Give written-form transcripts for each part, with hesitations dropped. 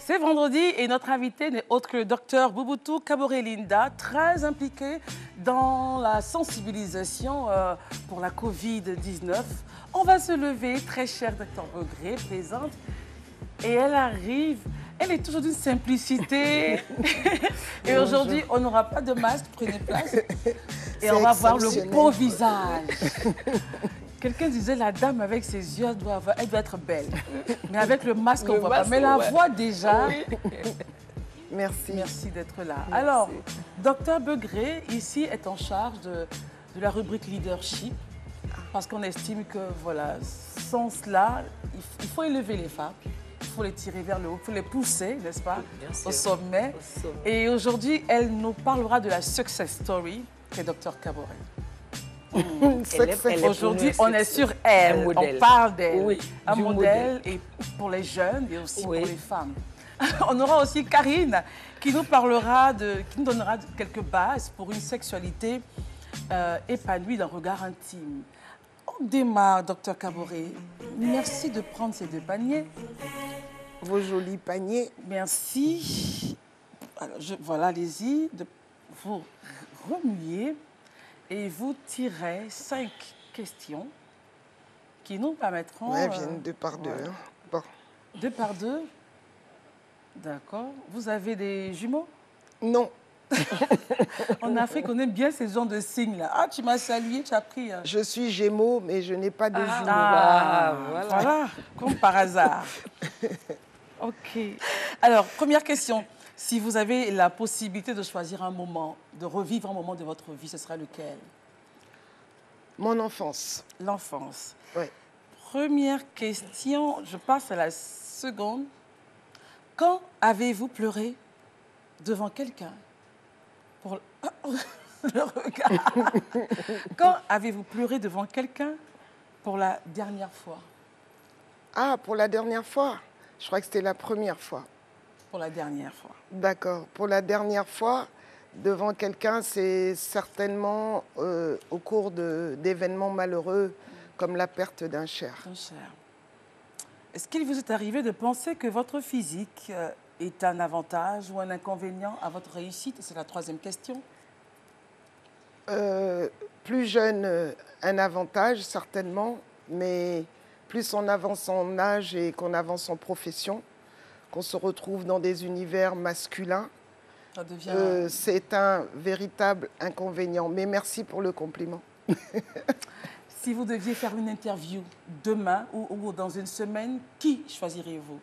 C'est vendredi et notre invité n'est autre que le docteur Bouboutou Kabore-Linda, très impliqué dans la sensibilisation pour la Covid-19. On va se lever, très cher docteur Begré, présente, et elle arrive, elle est toujours d'une simplicité. Et aujourd'hui, on n'aura pas de masque, prenez place, et on va voir le beau visage. Quelqu'un disait, la dame avec ses yeux, elle doit être belle. Mais avec le masque, on ne voit pas. Mais la voix déjà... Oui. Merci. Merci d'être là. Merci. Alors, docteur Begré, ici, est en charge de la rubrique leadership. Parce qu'on estime que, voilà, sans cela, il faut élever les femmes. Il faut les tirer vers le haut, il faut les pousser, n'est-ce pas, au sommet. Et aujourd'hui, elle nous parlera de la success story qu'est docteur Kabore. Aujourd'hui, on est sur elle, on parle d'elle, oui, un modèle et pour les jeunes et aussi pour les femmes. On aura aussi Karine qui nous parlera qui nous donnera quelques bases pour une sexualité épanouie d'un regard intime. On démarre, docteur Kabore. Merci de prendre ces deux paniers. Vos jolis paniers. Merci. Alors, voilà, allez-y, vous remuer. Et vous tirez 5 questions qui nous permettront... Oui, elles viennent 2 par 2. Hein. Bon. 2 par 2. D'accord. Vous avez des jumeaux? Non. En Afrique, on aime bien ces genres de signes-là. Ah, tu m'as salué, tu as pris... Je suis Gémeaux, mais je n'ai pas de jumeaux. Voilà, comme par hasard. OK. Alors, première question. Si vous avez la possibilité de choisir un moment, de revivre un moment de votre vie, ce sera lequel? Mon enfance. L'enfance. Oui. Première question, je passe à la seconde. Quand avez-vous pleuré devant quelqu'un pour le regard? Quand avez-vous pleuré devant quelqu'un pour la dernière fois? Ah, pour la dernière fois? Je crois que c'était la première fois. Pour la dernière fois. D'accord. Pour la dernière fois, devant quelqu'un, c'est certainement au cours d'événements malheureux, comme la perte d'un cher. Est-ce qu'il vous est arrivé de penser que votre physique est un avantage ou un inconvénient à votre réussite? C'est la troisième question. Plus jeune, un avantage, certainement, mais plus on avance en âge et qu'on avance en profession, qu'on se retrouve dans des univers masculins, c'est un véritable inconvénient. Mais merci pour le compliment. Si vous deviez faire une interview demain ou dans une semaine, qui choisiriez-vous?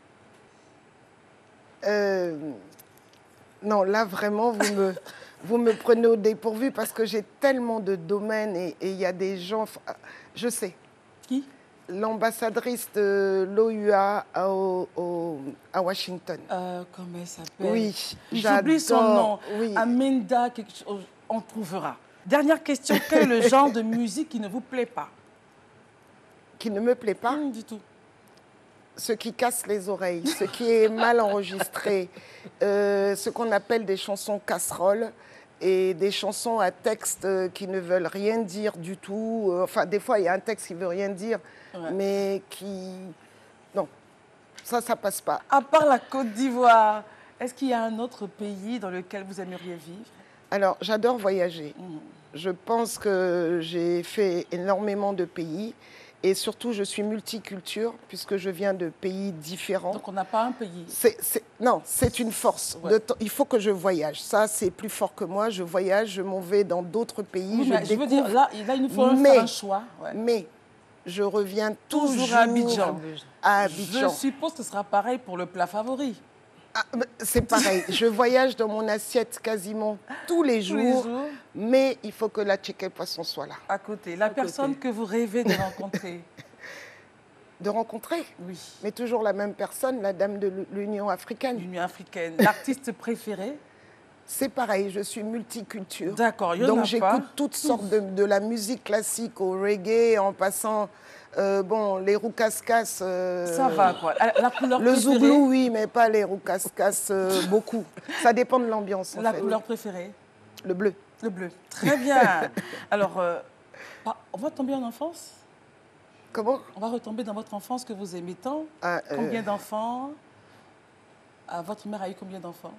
Non, là, vraiment, vous me prenez au dépourvu parce que j'ai tellement de domaines et il y a des gens... Je sais. Qui? L'ambassadrice de l'OUA à Washington. Comment elle s'appelle? Oui, j'oublie son nom. Oui. Aminda, quelque chose, on trouvera. Dernière question, quel est le genre de musique qui ne vous plaît pas? Qui ne me plaît pas? Du tout. Ce qui casse les oreilles, ce qui est mal enregistré, ce qu'on appelle des chansons casseroles et des chansons à texte qui ne veulent rien dire du tout. Enfin, des fois, il y a un texte qui ne veut rien dire, mais qui... Non, ça passe pas. À part la Côte d'Ivoire, est-ce qu'il y a un autre pays dans lequel vous aimeriez vivre? Alors, j'adore voyager. Je pense que j'ai fait énormément de pays. Et surtout, je suis multiculture, puisque je viens de pays différents. Donc, on n'a pas un pays. Non, c'est une force. Ouais. Il faut que je voyage. Ça, c'est plus fort que moi. Je voyage, je m'en vais dans d'autres pays. Oui, je veux dire, là, il nous faut faire un choix. Ouais. Mais je reviens toujours à Abidjan. Je suppose que ce sera pareil pour le plat favori. Ah, c'est pareil. Je voyage dans mon assiette quasiment tous les jours. Mais il faut que la tchéké poisson soit là. À côté. La personne que vous rêvez de rencontrer. De rencontrer? Oui. Mais toujours la même personne, la dame de l'Union africaine. L'Union africaine. L'artiste préféré? C'est pareil, je suis multiculture. D'accord, il y en Donc a j'écoute pas. toutes sortes de la musique classique au reggae, en passant, bon, les roucascas. Ça va, quoi. La couleur Le préférée? zouglou, oui, mais pas les roucascas, beaucoup. Ça dépend de l'ambiance, en La fait. couleur préférée? Le bleu. Le bleu. Très bien. Alors, on va tomber en enfance? Comment? On va retomber dans votre enfance que vous aimez tant. Ah, Combien d'enfants? Votre mère a eu combien d'enfants?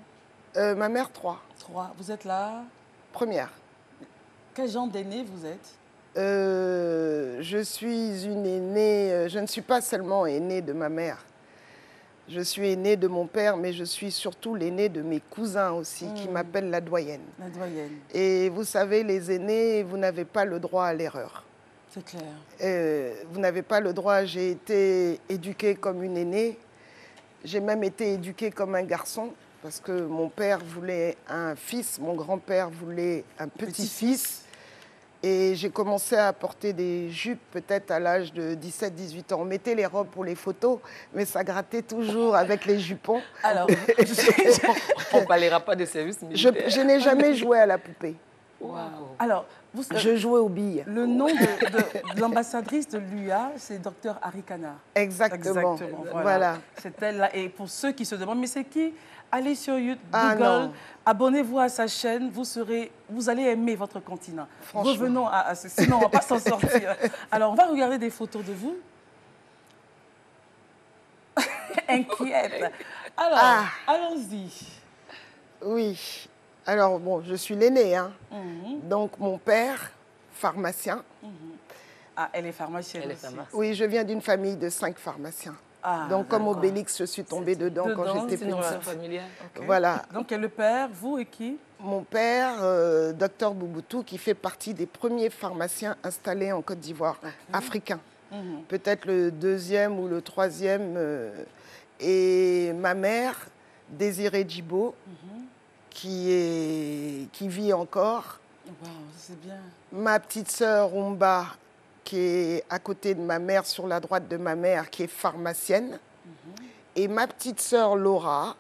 Ma mère, 3. 3. Vous êtes là? Première. Quel genre d'aîné vous êtes? Je suis une aînée, je ne suis pas seulement aînée de ma mère. Je suis aînée de mon père, mais je suis surtout l'aînée de mes cousins aussi, qui m'appellent la doyenne. La doyenne. Et vous savez, les aînés, vous n'avez pas le droit à l'erreur. C'est clair. Vous n'avez pas le droit. J'ai été éduquée comme une aînée. J'ai même été éduquée comme un garçon, parce que mon père voulait un fils, mon grand-père voulait un petit-fils. Et j'ai commencé à porter des jupes peut-être à l'âge de 17-18 ans. On mettait les robes pour les photos, mais ça grattait toujours avec les jupons. Alors, on ne parlera pas de service militaire. Je n'ai jamais joué à la poupée. Wow. Alors, je jouais aux billes. Le nom de l'ambassadrice de l'UA, c'est Dr Harikana. Exactement. Voilà. C'est elle là. Et pour ceux qui se demandent, mais c'est qui? Allez sur YouTube, Ah, Google, abonnez-vous à sa chaîne, vous allez aimer votre continent. Revenons à ce, sinon on ne va pas s'en sortir. Alors, on va regarder des photos de vous. Inquiète. Alors, allons-y. Oui. Alors, bon, je suis l'aînée, hein. Donc, mon père, pharmacien. Ah, elle est pharmacienne aussi. Oui, je viens d'une famille de 5 pharmaciens. Ah, donc, comme Obélix, je suis tombée dedans quand j'étais petite. Familiale. Okay. Voilà. Donc, et le père, vous et qui? Mon père, docteur Bouboutou, qui fait partie des premiers pharmaciens installés en Côte d'Ivoire, africains. Peut-être le 2e ou le 3e. Et ma mère, Désirée Djibo, qui vit encore. Wow, c'est bien. Ma petite sœur Rumba, qui est à côté de ma mère, sur la droite de ma mère, qui est pharmacienne. Et ma petite sœur Laura,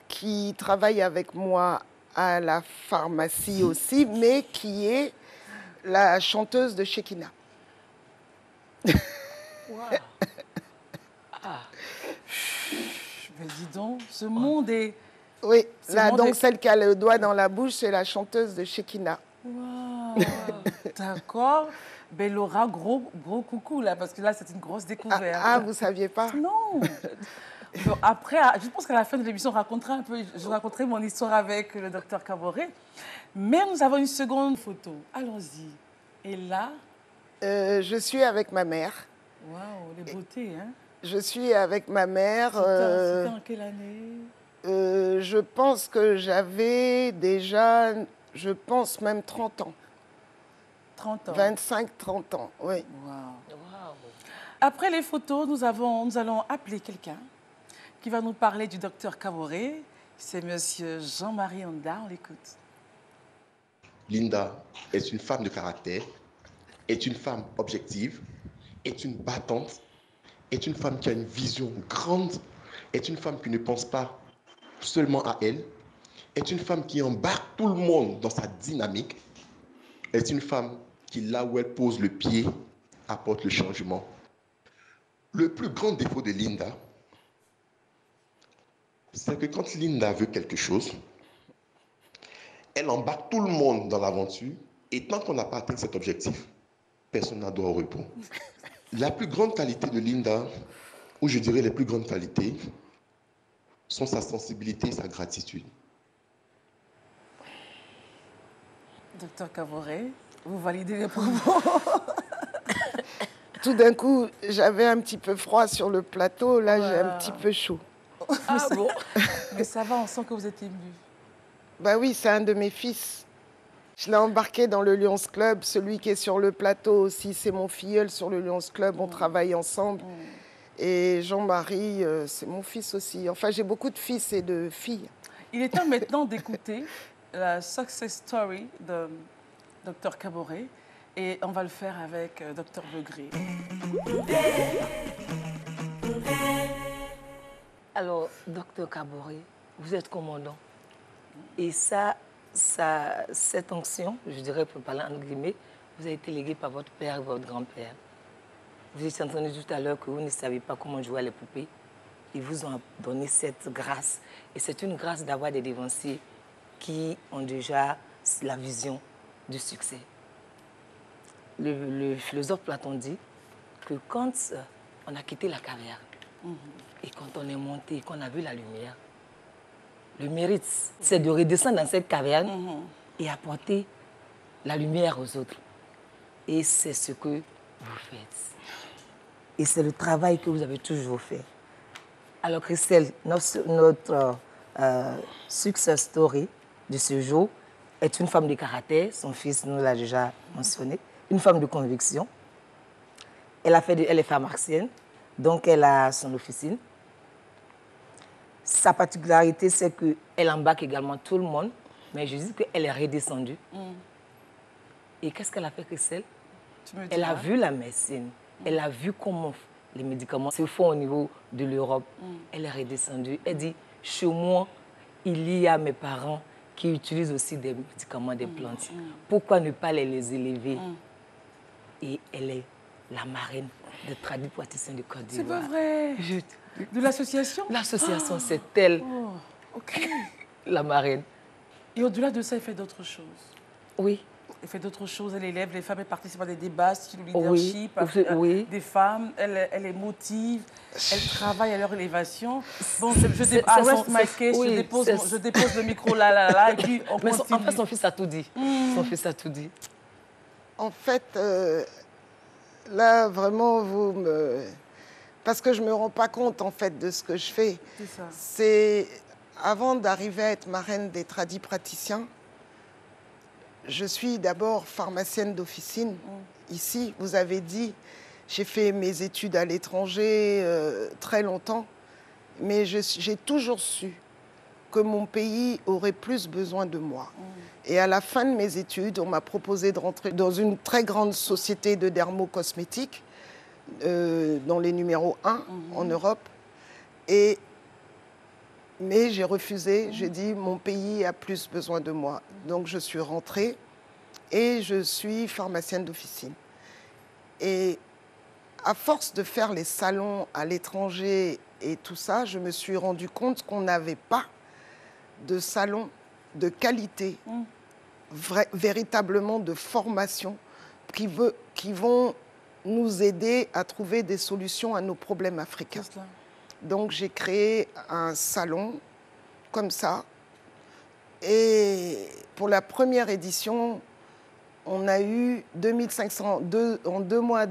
qui travaille avec moi à la pharmacie aussi, mais qui est la chanteuse de Shekina. Wow. Mais dis donc, ce monde est... Oui, là, donc celle qui a le doigt dans la bouche, c'est la chanteuse de Shekina. Wow. D'accord. Ben Laura, gros coucou là, parce que là, c'est une grosse découverte. Ah, vous ne saviez pas? Non. Bon, après, je pense qu'à la fin de l'émission, je raconterai mon histoire avec le docteur Kaboré. Mais nous avons une seconde photo. Allons-y. Et là... je suis avec ma mère. Waouh, les beautés, hein? Je suis avec ma mère. C'était en quelle année? Je pense que j'avais déjà, je pense même 30 ans. 30 ans. 25-30 ans, oui. Wow. Après les photos, nous allons appeler quelqu'un qui va nous parler du docteur Kaboré. C'est monsieur Jean-Marie Onda, on l'écoute. Linda est une femme de caractère, est une femme objective, est une battante, est une femme qui a une vision grande, est une femme qui ne pense pas seulement à elle, est une femme qui embarque tout le monde dans sa dynamique, est une femme qui, là où elle pose le pied, apporte le changement. Le plus grand défaut de Linda, c'est que quand Linda veut quelque chose, elle embarque tout le monde dans l'aventure, et tant qu'on n'a pas atteint cet objectif, personne n'a droit au repos. La plus grande qualité de Linda, ou je dirais les plus grandes qualités, sont sa sensibilité et sa gratitude. Docteur Kaboré, vous validez les propos? Tout d'un coup, j'avais un petit peu froid sur le plateau. Là, j'ai un petit peu chaud. Ah bon? Mais ça va, on sent que vous êtes ému. Bah oui, c'est un de mes fils. Je l'ai embarqué dans le Lions Club. Celui qui est sur le plateau aussi, c'est mon filleul sur le Lions Club. On travaille ensemble. Et Jean-Marie, c'est mon fils aussi. Enfin, j'ai beaucoup de fils et de filles. Il est temps maintenant d'écouter la success story de Dr Kaboré. Et on va le faire avec Dr Begré. Alors, Dr Kaboré, vous êtes commandant. Et ça, cette onction, je dirais pour parler entre guillemets, vous a été léguée par votre père et votre grand-père. Vous étiez en train de dire tout à l'heure que vous ne savez pas comment jouer à les poupées. Ils vous ont donné cette grâce. Et c'est une grâce d'avoir des dévanciers qui ont déjà la vision du succès. Le philosophe Platon dit que quand on a quitté la caverne et quand on est monté et qu'on a vu la lumière, le mérite, c'est de redescendre dans cette caverne et apporter la lumière aux autres. Et c'est ce que vous faites. Et c'est le travail que vous avez toujours fait. Alors Christelle, notre success story de ce jour est une femme de caractère, son fils nous l'a déjà mentionné, une femme de conviction. Elle est pharmacienne, donc elle a son officine. Sa particularité, c'est qu'elle embarque également tout le monde, mais je dis qu'elle est redescendue. Et qu'est-ce qu'elle a fait, Christelle? Elle a vu la médecine, elle a vu comment les médicaments se font au niveau de l'Europe. Elle est redescendue. Elle dit, chez moi, il y a mes parents qui utilisent aussi des médicaments, des plantes. Pourquoi ne pas les élever? Et elle est la marraine des tradis praticiens de Côte d'Ivoire. C'est pas vrai. De l'association? L'association, c'est elle, la marraine. Et au-delà de ça, elle fait d'autres choses. Oui. Elle fait d'autres choses, elle élève les femmes, elle participe à des débats sur le leadership des femmes, elle les motive, elle travaille à leur élévation. Bon, je dépose le micro là, et puis on continue. En fait, son fils a tout dit. Son fils a tout dit. En fait, là, vraiment, parce que je ne me rends pas compte, en fait, de ce que je fais. C'est ça. C'est, avant d'arriver à être marraine des tradis praticiens, je suis d'abord pharmacienne d'officine. Ici, vous avez dit, j'ai fait mes études à l'étranger très longtemps, mais j'ai toujours su que mon pays aurait plus besoin de moi. Et à la fin de mes études, on m'a proposé de rentrer dans une très grande société de dermocosmétiques, dans les numéros 1 en Europe. Mais j'ai refusé, j'ai dit mon pays a plus besoin de moi. Donc je suis rentrée et je suis pharmacienne d'officine. Et à force de faire les salons à l'étranger et tout ça, je me suis rendu compte qu'on n'avait pas de salons de qualité, véritablement de formation, qui vont nous aider à trouver des solutions à nos problèmes africains. Donc j'ai créé un salon comme ça. Et pour la première édition, on a eu 2500, en 2 mois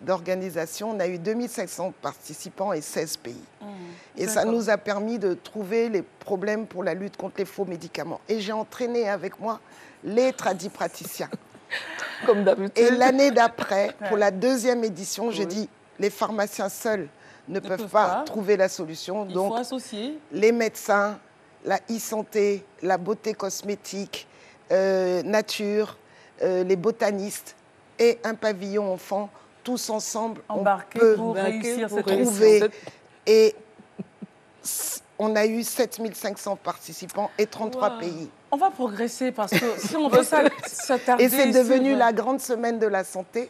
d'organisation, on a eu 2500 participants et 16 pays. Et ça nous a permis de trouver les problèmes pour la lutte contre les faux médicaments. Et j'ai entraîné avec moi les tradis praticiens. Comme d'habitude. Et l'année d'après, pour la 2e édition, j'ai dit, les pharmaciens seuls ne peuvent pas trouver la solution. Il donc, faut associer les médecins, la e-santé, la beauté cosmétique, nature, les botanistes et un pavillon enfant, tous ensemble, embarqués pour réussir cette trouver. Et on a eu 7500 participants et 33 pays. On va progresser parce que si on veut s'attarder... Et c'est devenu la grande semaine de la santé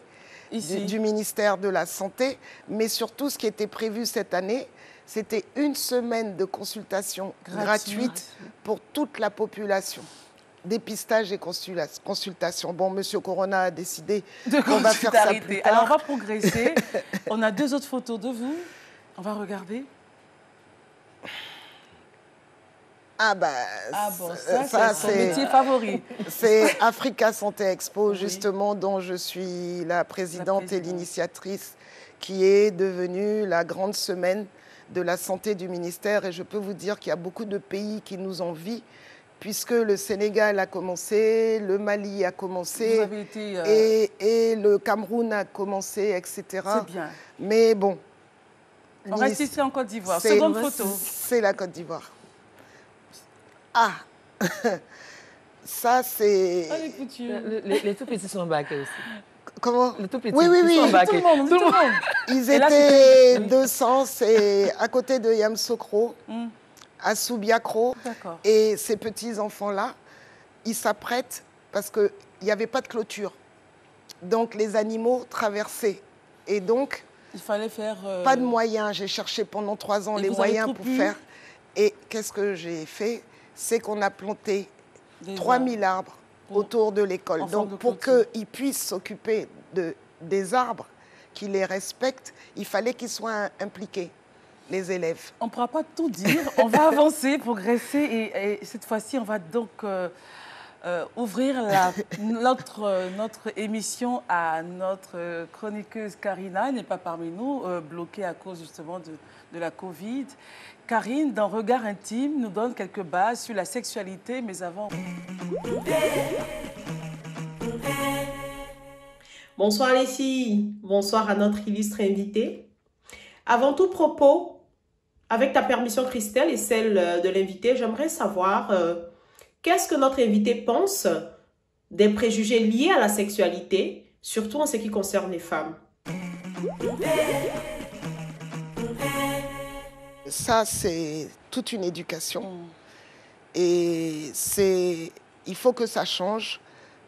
du ministère de la Santé. Mais surtout, ce qui était prévu cette année, c'était une semaine de consultation gratuite pour toute la population. Dépistage et consultation. Bon, Monsieur Corona a décidé qu'on va faire ça plus tard. Alors, on va progresser. On a 2 autres photos de vous. On va regarder. Ah bah, bon, ça c'est son métier favori. C'est Africa Santé Expo, justement, dont je suis la présidente et l'initiatrice, qui est devenue la grande semaine de la santé du ministère. Et je peux vous dire qu'il y a beaucoup de pays qui nous envient, puisque le Sénégal a commencé, le Mali a commencé, et le Cameroun a commencé, etc. C'est bien. Mais bon. On reste ici en Côte d'Ivoire. Seconde photo. C'est la Côte d'Ivoire. Ah, ça c'est... Les tout petits sont embarqués aussi. Comment? Les tout petits sont embarqués. Tout le monde. Ils étaient 200, c'est à côté de Yamoussoukro, à Soubiakro. Et ces petits enfants-là, ils s'apprêtent parce qu'il n'y avait pas de clôture. Donc les animaux traversaient. Et donc, il fallait faire... pas de moyens. J'ai cherché pendant 3 ans les moyens pour faire. Et qu'est-ce que j'ai fait? C'est qu'on a planté 3000 arbres autour de l'école. Donc pour qu'ils puissent s'occuper des arbres, qu'ils les respectent, il fallait qu'ils soient impliqués, les élèves. On ne pourra pas tout dire. On va avancer, progresser. Et cette fois-ci, on va donc... ouvrir notre émission à notre chroniqueuse Karina. Elle n'est pas parmi nous, bloquée à cause justement de la Covid. Karine, dans Regard intime, nous donne quelques bases sur la sexualité, mais avant... Bonsoir les filles, bonsoir à notre illustre invité. Avant tout propos, avec ta permission Christelle et celle de l'invité, j'aimerais savoir... qu'est-ce que notre invité pense des préjugés liés à la sexualité, surtout en ce qui concerne les femmes? Ça, c'est toute une éducation. Et il faut que ça change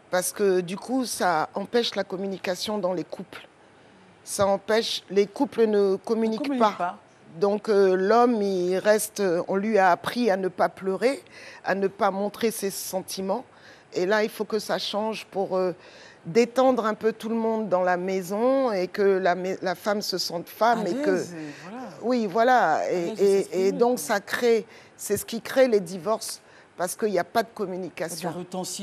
parce que du coup, ça empêche la communication dans les couples. Ça empêche... Les couples ne communiquent pas. Donc l'homme, il reste, on lui a appris à ne pas pleurer, à ne pas montrer ses sentiments. Et là, il faut que ça change pour détendre un peu tout le monde dans la maison et que la femme se sente femme. Et que, voilà. Oui, voilà. Et donc ça crée, c'est ce qui crée les divorces parce qu'il n'y a pas de communication.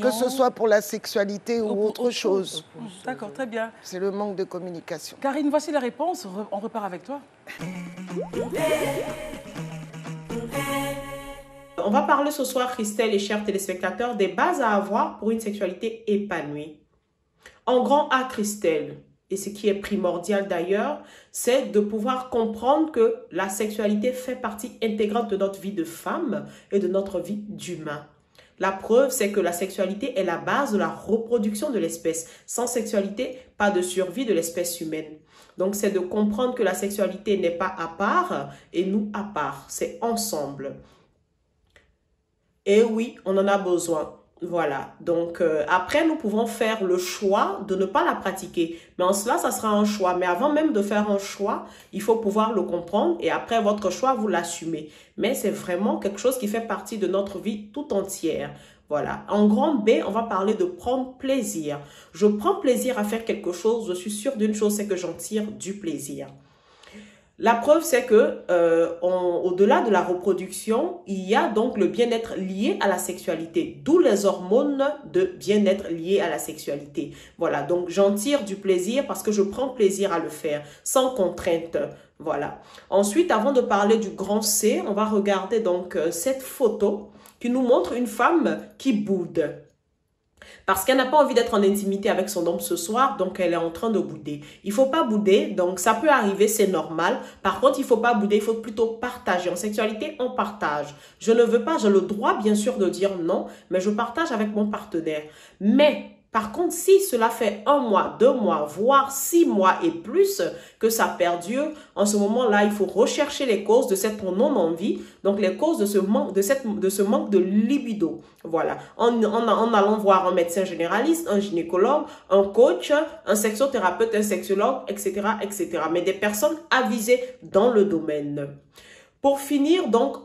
Que ce soit pour la sexualité ou autre chose. D'accord, très bien. C'est le manque de communication. Karine, voici la réponse. On repart avec toi. On va parler ce soir, Christelle et chers téléspectateurs, des bases à avoir pour une sexualité épanouie. En grand A, Christelle, et ce qui est primordial d'ailleurs, c'est de pouvoir comprendre que la sexualité fait partie intégrante de notre vie de femme et de notre vie d'humain. La preuve, c'est que la sexualité est la base de la reproduction de l'espèce. Sans sexualité, pas de survie de l'espèce humaine. Donc, c'est de comprendre que la sexualité n'est pas à part et nous à part. C'est ensemble. Et oui, on en a besoin. Voilà. Donc, après, nous pouvons faire le choix de ne pas la pratiquer. Mais en cela, ça sera un choix. Mais avant même de faire un choix, il faut pouvoir le comprendre. Et après votre choix, vous l'assumez. Mais c'est vraiment quelque chose qui fait partie de notre vie tout entière. Voilà. En grand B, on va parler de prendre plaisir. Je prends plaisir à faire quelque chose. Je suis sûre d'une chose, c'est que j'en tire du plaisir. La preuve, c'est que au-delà de la reproduction, il y a donc le bien-être lié à la sexualité, d'où les hormones de bien-être liées à la sexualité. Voilà, donc j'en tire du plaisir parce que je prends plaisir à le faire, sans contrainte. Voilà. Ensuite, avant de parler du grand C, on va regarder donc cette photo qui nous montre une femme qui boude. Parce qu'elle n'a pas envie d'être en intimité avec son homme ce soir, donc elle est en train de bouder. Il ne faut pas bouder, donc ça peut arriver, c'est normal. Par contre, il ne faut pas bouder, il faut plutôt partager. En sexualité, on partage. Je ne veux pas, j'ai le droit bien sûr de dire non, mais je partage avec mon partenaire. Mais par contre, si cela fait 1 mois, 2 mois, voire 6 mois et plus que ça perdure, en ce moment-là, il faut rechercher les causes de cette non-envie, donc les causes de ce manque de libido. Voilà, en allant voir un médecin généraliste, un gynécologue, un coach, un sexothérapeute, un sexologue, etc., etc. Mais des personnes avisées dans le domaine. Pour finir, donc,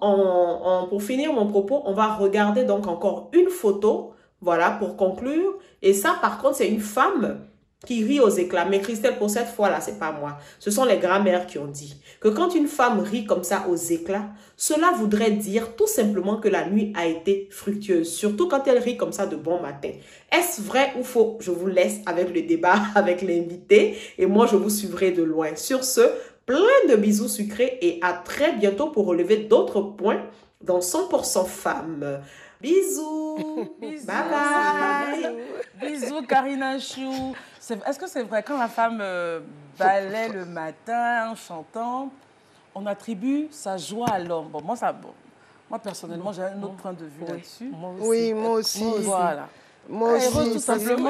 pour finir mon propos, on va regarder donc encore une photo. Voilà, pour conclure. Et ça, par contre, c'est une femme qui rit aux éclats. Mais Christelle, pour cette fois-là, c'est pas moi. Ce sont les grands-mères qui ont dit que quand une femme rit comme ça aux éclats, cela voudrait dire tout simplement que la nuit a été fructueuse. Surtout quand elle rit comme ça de bon matin. Est-ce vrai ou faux? Je vous laisse avec le débat avec l'invité. Et moi, je vous suivrai de loin. Sur ce, plein de bisous sucrés et à très bientôt pour relever d'autres points dans 100% femmes. Bisous. Bisous. Bye bye. Bisous, Karina Chou. Est-ce que c'est vrai, quand la femme balaie le matin en chantant, on attribue sa joie à l'homme? Bon, moi, personnellement, j'ai un autre point de vue là-dessus. Oui, moi aussi. Voilà. Moi aussi. Elle est heureuse, tout simplement.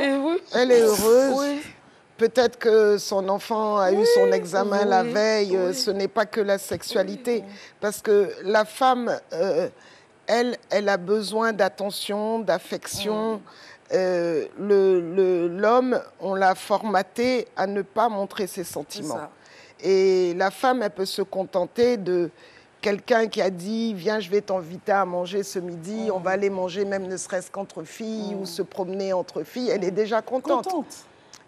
Elle est heureuse. Oui. Peut-être que son enfant a eu son examen la veille. Ce n'est pas que la sexualité. Parce que la femme... elle a besoin d'attention, d'affection. L'homme, on l'a formaté à ne pas montrer ses sentiments. ça. Et la femme, elle peut se contenter de quelqu'un qui a dit « Viens, je vais t'inviter à manger ce midi, on va aller manger même ne serait-ce qu'entre filles ou se promener entre filles ». Elle est déjà contente.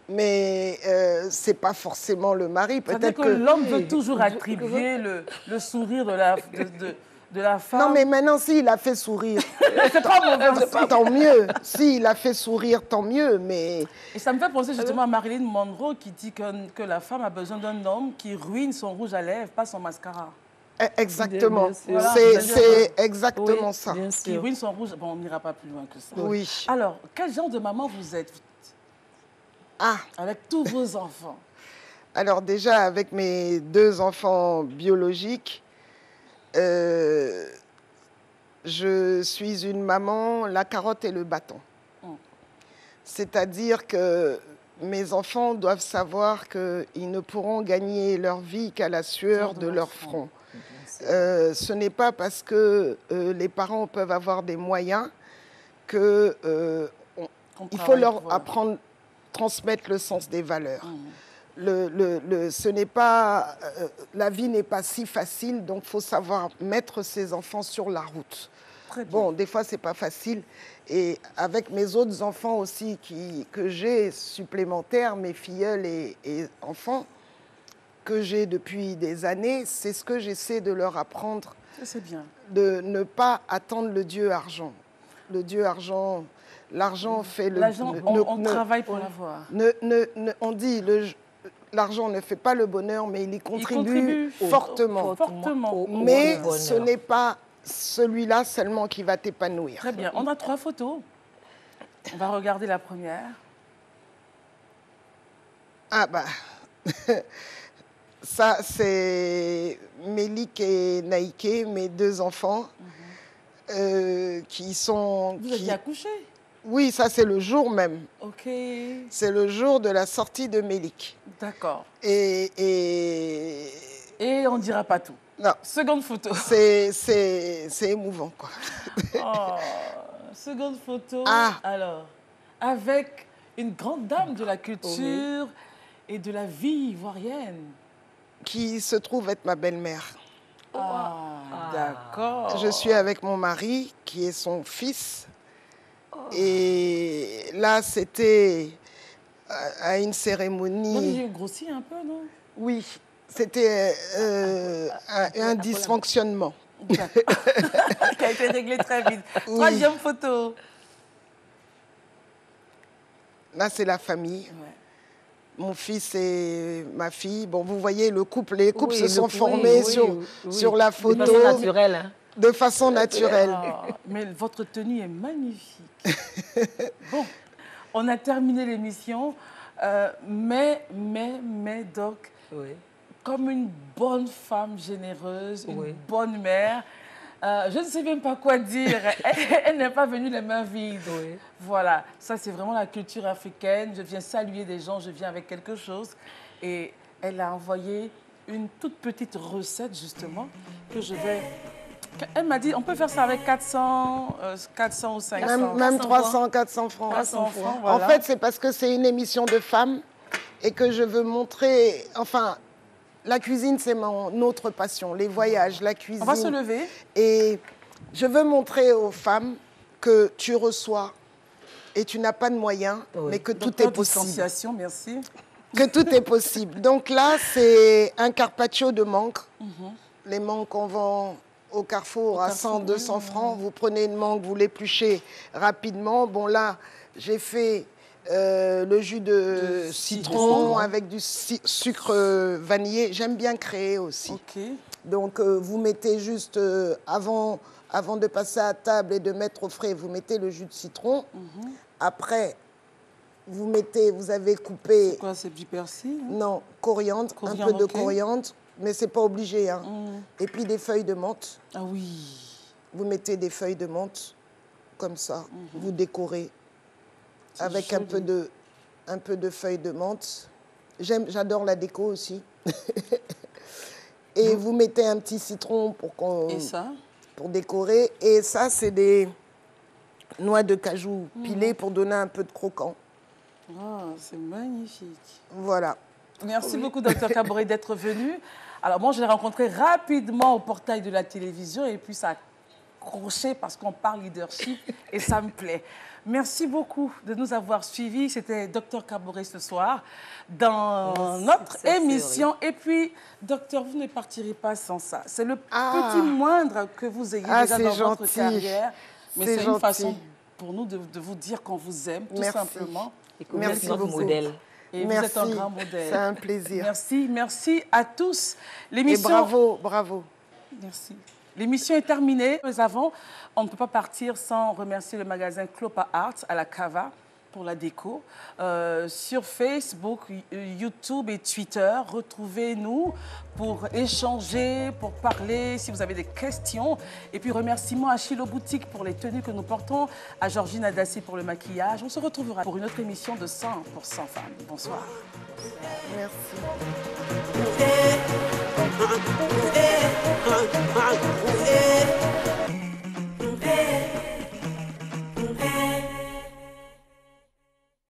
Mais ce n'est pas forcément le mari. C'est-à-dire que l'homme veut toujours attribuer le sourire de la femme. Non, mais maintenant, s'il a fait sourire, c'est pas mauvais aussi. tant mieux. S'il a fait sourire, tant mieux. Mais... Et ça me fait penser justement à Marilyn Monroe qui dit que la femme a besoin d'un homme qui ruine son rouge à lèvres, pas son mascara. Exactement. Voilà. C'est exactement ça. Qui ruine son rouge. Bon, on n'ira pas plus loin que ça. Oui. Alors, quel genre de maman vous êtes avec tous vos enfants? Alors déjà, avec mes 2 enfants biologiques, je suis une maman, la carotte et le bâton. C'est-à-dire que mes enfants doivent savoir qu'ils ne pourront gagner leur vie qu'à la sueur de leur front. Ce n'est pas parce que les parents peuvent avoir des moyens qu'il faut leur apprendre, transmettre le sens des valeurs. Ce n'est pas, la vie n'est pas si facile, donc il faut savoir mettre ses enfants sur la route. Bon, des fois, ce n'est pas facile. Et avec mes autres enfants aussi que j'ai supplémentaires, mes filleuls et enfants, que j'ai depuis des années, c'est ce que j'essaie de leur apprendre. C'est bien. De ne pas attendre le Dieu argent. Le Dieu argent, l'argent fait le... L'argent, on travaille pour l'avoir. On dit, l'argent ne fait pas le bonheur, mais il y contribue fortement. Mais ce n'est pas celui-là seulement qui va t'épanouir. Très bien. On a 3 photos. On va regarder la première. Ah bah... Ça, c'est Mélik et Naïké, mes 2 enfants, qui sont... Vous aviez accouché? Oui, ça, c'est le jour même. OK. C'est le jour de la sortie de Mélik. D'accord. Et on ne dira pas tout. Non. Seconde photo. C'est émouvant, quoi. Oh, seconde photo. Ah. Alors, avec une grande dame de la culture et de la vie ivoirienne. Qui se trouve être ma belle-mère. D'accord. Je suis avec mon mari, qui est son fils. Et là, c'était à une cérémonie... Non, mais il grossit un peu, non? Oui, c'était un dysfonctionnement. Qui a été réglé très vite. Oui. 3e photo. Là, c'est la famille. Ouais. Mon fils et ma fille. Bon, vous voyez, les couples se sont formés sur la photo. De façon naturelle. Hein. De façon naturelle. Mais votre tenue est magnifique. Bon, on a terminé l'émission. Mais, Doc, comme une bonne femme généreuse, une bonne mère, je ne sais même pas quoi dire. Elle n'est pas venue les mains vides. Voilà, ça c'est vraiment la culture africaine. Je viens saluer des gens, je viens avec quelque chose. Et elle a envoyé une toute petite recette, justement, que je vais... Elle m'a dit, on peut faire ça avec 400 ou 500. Même 300, 400 francs. 300 francs, voilà. En fait, c'est parce que c'est une émission de femmes et que je veux montrer... Enfin, la cuisine, c'est mon autre passion. Les voyages, la cuisine. On va se lever. Et je veux montrer aux femmes que tu reçois et tu n'as pas de moyens, mais que tout est possible. Distanciation, merci. Que tout est possible. Donc là, c'est un carpaccio de mangue. Les mangues qu'on vend au Carrefour à 100, 200 francs. Vous prenez une mangue, vous l'épluchez rapidement. Bon, là, j'ai fait le jus de citron avec du sucre vanillé. J'aime bien créer aussi. Donc, vous mettez juste, avant de passer à table et de mettre au frais, vous mettez le jus de citron. Après, vous avez coupé... C'est quoi, c'est du persil? Non, coriandre, un peu de coriandre. Mais ce n'est pas obligé. Hein. Et puis des feuilles de menthe. Ah oui. Vous mettez des feuilles de menthe, comme ça. Vous décorez avec un peu de feuilles de menthe. J'adore la déco aussi. Et vous mettez un petit citron pour qu'on... Et ça? pour décorer. Et ça, c'est des noix de cajou pilées pour donner un peu de croquant. Oh, c'est magnifique. Voilà. Merci beaucoup, Dr Kaboré, d'être venu. Alors, moi, je l'ai rencontré rapidement au portail de la télévision et puis ça a accroché parce qu'on parle leadership et ça me plaît. Merci beaucoup de nous avoir suivis. C'était Dr Kaboré ce soir dans notre émission. Et puis, docteur, vous ne partirez pas sans ça. C'est le petit moindre que vous ayez déjà dans votre carrière. Mais c'est une façon pour nous de vous dire qu'on vous aime, tout simplement. Et que merci notre modèle. Et vous êtes un grand modèle. C'est un plaisir. Merci, merci à tous. Et bravo, bravo. Merci. L'émission est terminée. Mais avant, on ne peut pas partir sans remercier le magasin Clopa Art à la Cava pour la déco. Sur Facebook, YouTube et Twitter, retrouvez-nous pour échanger, pour parler, si vous avez des questions. Et puis remerciements à Chilo Boutique pour les tenues que nous portons, à Georgine Adassi pour le maquillage. On se retrouvera pour une autre émission de 100% femmes. Bonsoir. Merci.